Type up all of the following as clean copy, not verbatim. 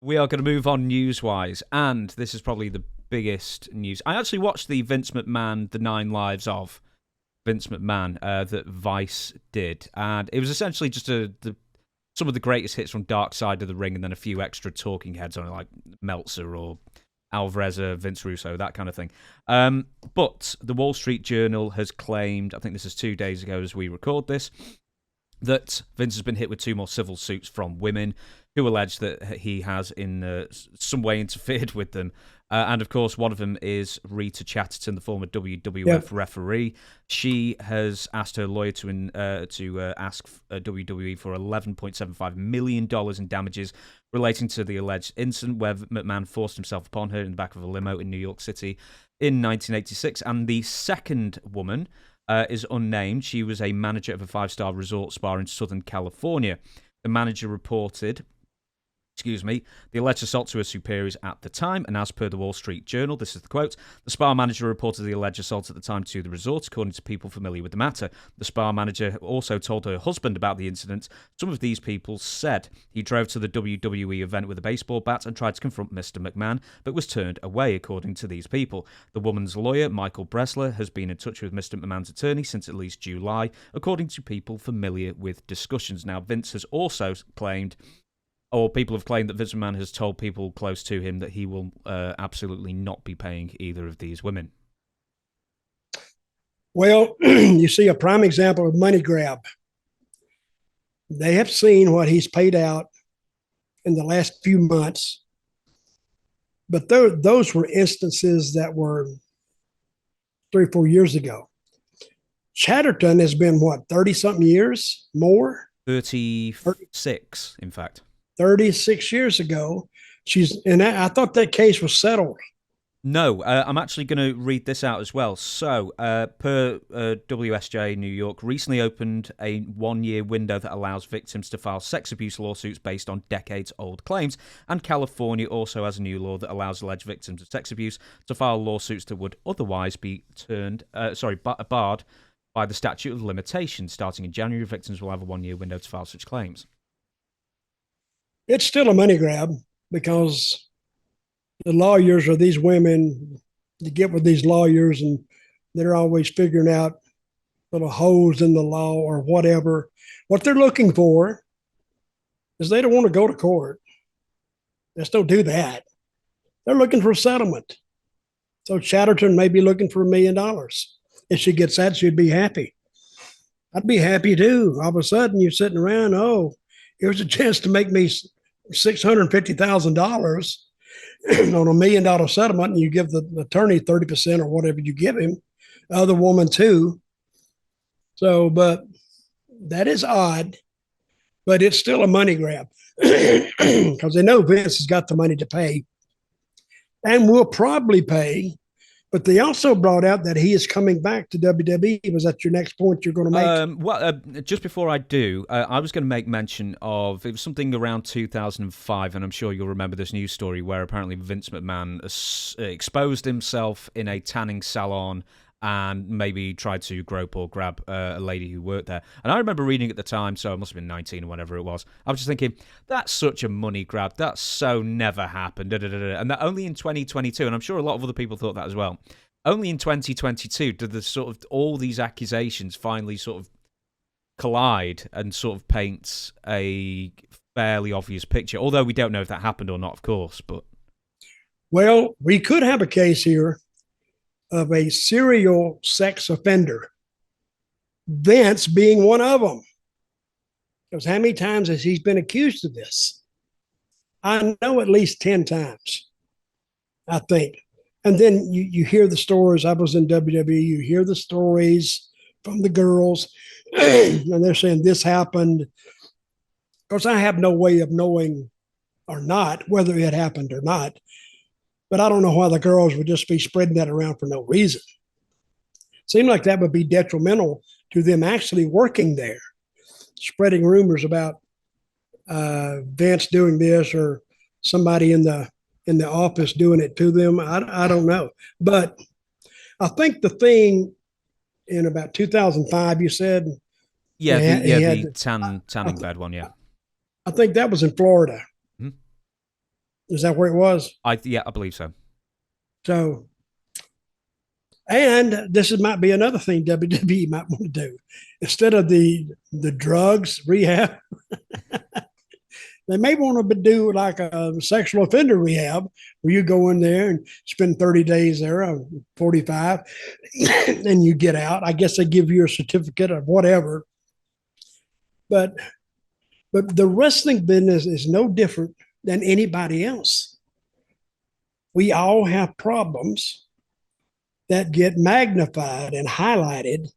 We are going to move on news-wise, and this is probably the biggest news. I actually watched the Vince McMahon, The Nine Lives of Vince McMahon, that Vice did, and it was essentially just some of the greatest hits from Dark Side of the Ring, and then a few extra talking heads on it, like Meltzer or Alvarez, Vince Russo, that kind of thing. But the Wall Street Journal has claimed, I think this is 2 days ago as we record this, that Vince has been hit with 2 more civil suits from women who allege that he has in some way interfered with them. And, of course, one of them is Rita Chatterton, the former WWF referee. She has asked her lawyer to ask WWE for $11.75 million in damages relating to the alleged incident where McMahon forced himself upon her in the back of a limo in New York City in 1986. And the second woman is unnamed. She was a manager of a 5-star resort spa in Southern California. The manager reported the alleged assault to her superiors at the time, and as per the Wall Street Journal, this is the quote, the spa manager reported the alleged assault at the time to the resort, according to people familiar with the matter. The spa manager also told her husband about the incident. Some of these people said he drove to the WWE event with a baseball bat and tried to confront Mr. McMahon, but was turned away, according to these people. The woman's lawyer, Michael Bressler, has been in touch with Mr. McMahon's attorney since at least July, according to people familiar with discussions. Now, Vince has also claimed, or people have claimed, that Vince McMahon has told people close to him that he will absolutely not be paying either of these women. Well, you see a prime example of money grab. They have seen what he's paid out in the last few months, but those were instances that were 3 or 4 years ago. Chatterton has been, 30-something years more? 36, in fact. 36 years ago. I thought that case was settled. No, I'm actually going to read this out as well. So, per WSJ New York, recently opened a 1-year window that allows victims to file sex abuse lawsuits based on decades-old claims, and California also has a new law that allows alleged victims of sex abuse to file lawsuits that would otherwise be barred by the statute of limitations. Starting in January, victims will have a 1-year window to file such claims. It's still a money grab because the lawyers are these women. You get with these lawyers and they're always figuring out little holes in the law or whatever. What they're looking for is they don't want to go to court. Just don't do that. They're looking for a settlement. So Chatterton may be looking for $1 million. If she gets that, she'd be happy. I'd be happy too. All of a sudden, you're sitting around, here's a chance to make me $650,000 on $1 million settlement, and you give the attorney 30% or whatever you give him, the other woman too. So, but that is odd, but it's still a money grab because they know Vince has got the money to pay and will probably pay. But they also brought out that he is coming back to WWE. Was that your next point you're going to make? Just before I do, I was going to make mention of, it was something around 2005, and I'm sure you'll remember this news story where apparently Vince McMahon exposed himself in a tanning salon and maybe tried to grope or grab a lady who worked there. And I remember reading at the time, so it must have been 19 or whatever it was. I was just thinking, that's such a money grab. That's so never happened. And that only in 2022, and I'm sure a lot of other people thought that as well. Only in 2022 did the sort of all these accusations finally sort of collide and sort of paint a fairly obvious picture. Although we don't know if that happened or not, of course. But well, we could have a case here of a serial sex offender, Vince being one of them. Because how many times has he been accused of this? I know at least 10 times, I think. And then you hear the stories. I was in WWE. You hear the stories from the girls, and they're saying this happened. Of course, I have no way of knowing or not whether it happened or not. But I don't know why the girls would just be spreading that around for no reason. Seemed like that would be detrimental to them actually working there, spreading rumors about Vince doing this or somebody in the office doing it to them. I don't know. But I think the thing in about 2005, you said? The tanning bed one, yeah. I think that was in Florida. Is that where it was? Yeah, I believe so. So, and might be another thing WWE might want to do. Instead of the drugs rehab, they may want to do like a sexual offender rehab where you go in there and spend 30 days there, 45, and you get out. I guess they give you a certificate or whatever. But the wrestling business is no different than anybody else. We all have problems that get magnified and highlighted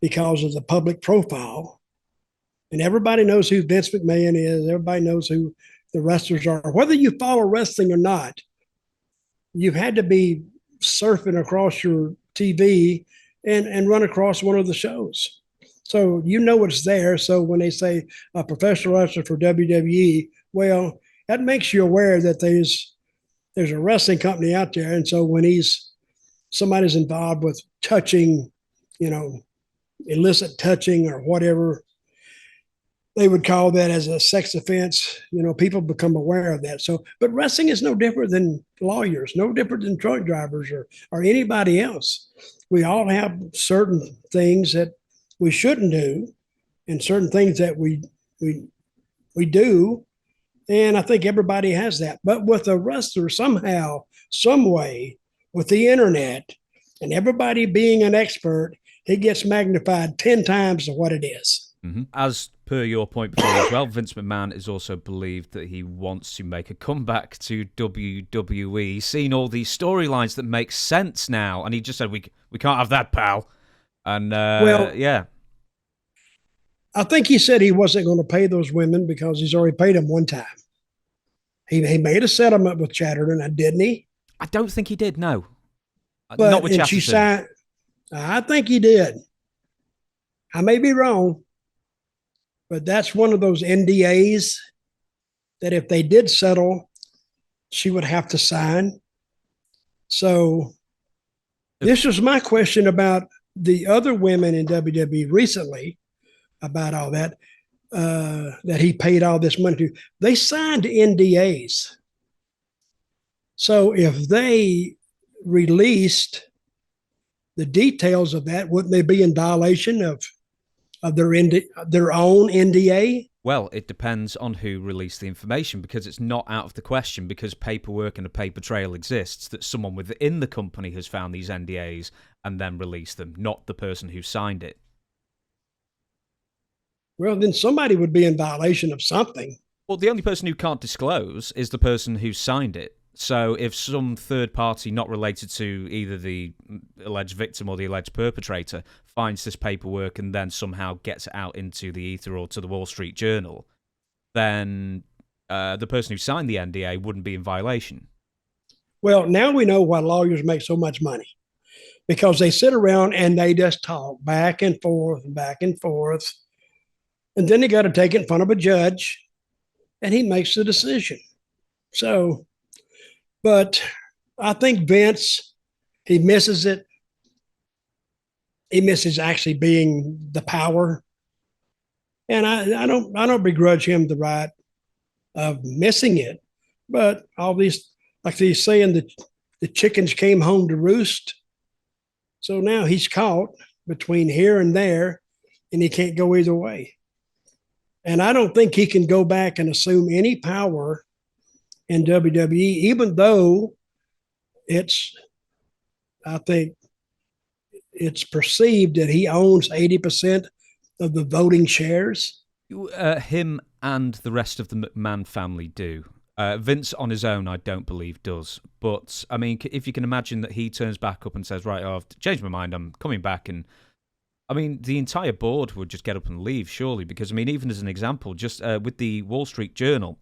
because of the public profile. And everybody knows who Vince McMahon is. Everybody knows who the wrestlers are. Whether you follow wrestling or not, you've had to be surfing across your TV and run across one of the shows. So you know what's there. So when they say a professional wrestler for WWE, well, that makes you aware that there's a wrestling company out there. And so when somebody's involved with touching, illicit touching or whatever they would call that as a sex offense, people become aware of that. So, but wrestling is no different than lawyers, no different than truck drivers or anybody else. We all have certain things that we shouldn't do and certain things that we do. And I think everybody has that. But with a wrestler, somehow, some way, with the internet and everybody being an expert, it gets magnified 10 times to what it is. Mm-hmm. As per your point before as well, Vince McMahon is also believed that he wants to make a comeback to WWE. He's seen all these storylines that make sense now, and he just said, we can't have that, pal. And, yeah. I think he said he wasn't going to pay those women because he's already paid them one time. He made a settlement with Chatterton, didn't he? I don't think he did, no. But, not with Chatterton. I think he did. I may be wrong, but that's one of those NDAs that if they did settle, she would have to sign. So this was my question about the other women in WWE recently about all that, that he paid all this money to. They signed NDAs. So if they released the details of that, wouldn't they be in violation of their own NDA? Well, it depends on who released the information, because it's not out of the question, because paperwork and a paper trail exists, that someone within the company has found these NDAs and then released them, not the person who signed it. Well, then somebody would be in violation of something. Well, the only person who can't disclose is the person who signed it. So if some third party not related to either the alleged victim or the alleged perpetrator finds this paperwork and then somehow gets it out into the ether or to the Wall Street Journal, then the person who signed the NDA wouldn't be in violation. Well, now we know why lawyers make so much money, because they sit around and they just talk back and forth, and then they got to take it in front of a judge, and he makes the decision. So, but I think Vince, he misses it. He misses actually being the power, and I don't begrudge him the right of missing it. But all these, like he's saying, the chickens came home to roost. So now he's caught between here and there, and he can't go either way. And I don't think he can go back and assume any power in WWE, even though I think it's perceived that he owns 80% of the voting shares. Him and the rest of the McMahon family do. Vince on his own, I don't believe, does. But, I mean, if you can imagine that he turns back up and says, right, I've changed my mind, I'm coming back, and I mean, the entire board would just get up and leave, surely, because, I mean, even as an example, just with the Wall Street Journal,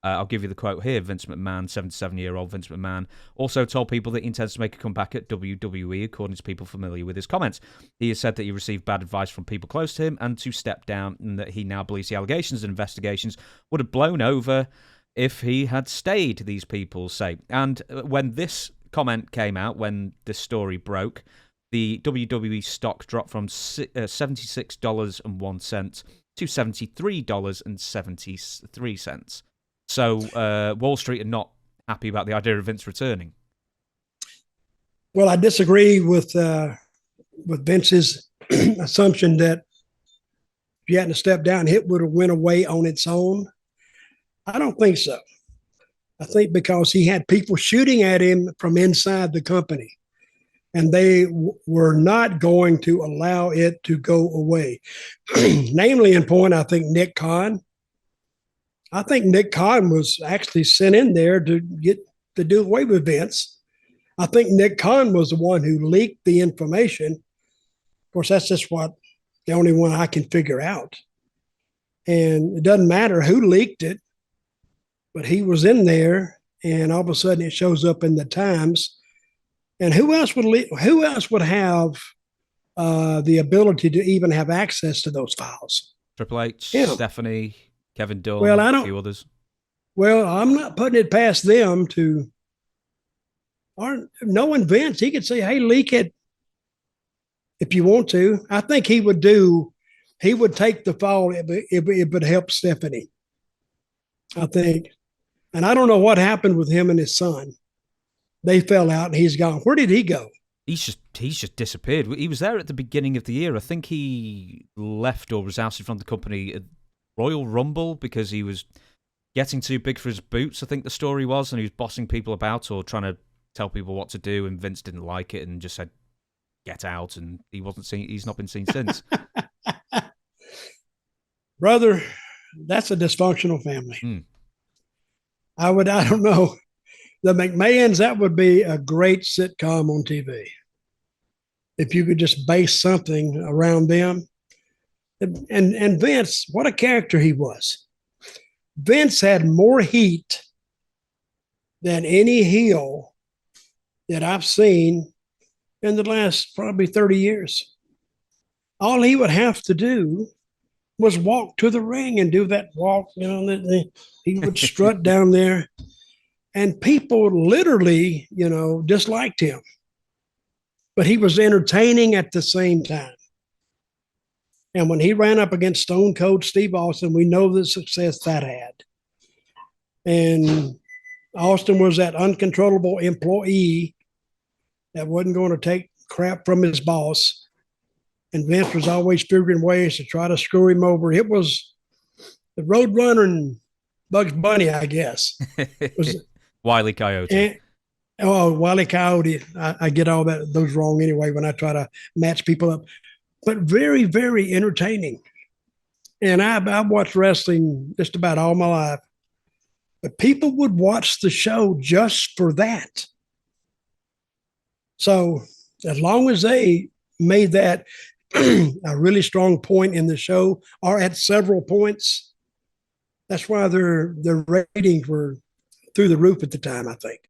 I'll give you the quote here. Vince McMahon, 77-year-old Vince McMahon, also told people that he intends to make a comeback at WWE, according to people familiar with his comments. He has said that he received bad advice from people close to him and to step down, and that he now believes the allegations and investigations would have blown over if he had stayed, these people say. And when this comment came out, when this story broke, the WWE stock dropped from $76.01 to $73.73. So Wall Street are not happy about the idea of Vince returning. Well, I disagree with Vince's assumption that if you hadn't stepped down, it would have went away on its own. I don't think so. I think because he had people shooting at him from inside the company, and they were not going to allow it to go away. Namely, in point, I think Nick Khan. I think Nick Khan was actually sent in there to do away with Vince. I think Nick Khan was the one who leaked the information. Of course, that's just the only one I can figure out. And it doesn't matter who leaked it, but he was in there, and all of a sudden it shows up in the Times. And who else would have the ability to even have access to those files? Triple H, Yeah. Stephanie, Kevin Dunn, Well, a few others. Well, I'm not putting it past them to, or knowing Vince, he could say, hey, leak it if you want to. I think he would take the fall if it helped Stephanie. I think. And I don't know what happened with him and his son. They fell out and he's gone. Where did he go? He's just disappeared. He was there at the beginning of the year. I think he left or was ousted from the company at Royal Rumble because he was getting too big for his boots, I think the story was, and he was bossing people about or trying to tell people what to do, and Vince didn't like it and just said, get out, and he's not been seen since. Brother, that's a dysfunctional family. I don't know. The McMahons, that would be a great sitcom on TV. If you could just base something around them. And Vince, what a character he was. Vince had more heat than any heel that I've seen in the last probably 30 years. All he would have to do was walk to the ring and do that walk. He would strut down there, and people literally, disliked him. But he was entertaining at the same time. And when he ran up against Stone Cold Steve Austin, we know the success that had. And Austin was that uncontrollable employee that wasn't going to take crap from his boss. And Vince was always figuring ways to try to screw him over. It was the Roadrunner and Bugs Bunny, I guess. Wile E. Coyote. Wile E. Coyote. I get all those wrong anyway when I try to match people up. But very, very entertaining. And I've watched wrestling just about all my life. But people would watch the show just for that. So as long as they made that a really strong point in the show, or at several points, that's why their ratings were through the roof at the time, I think.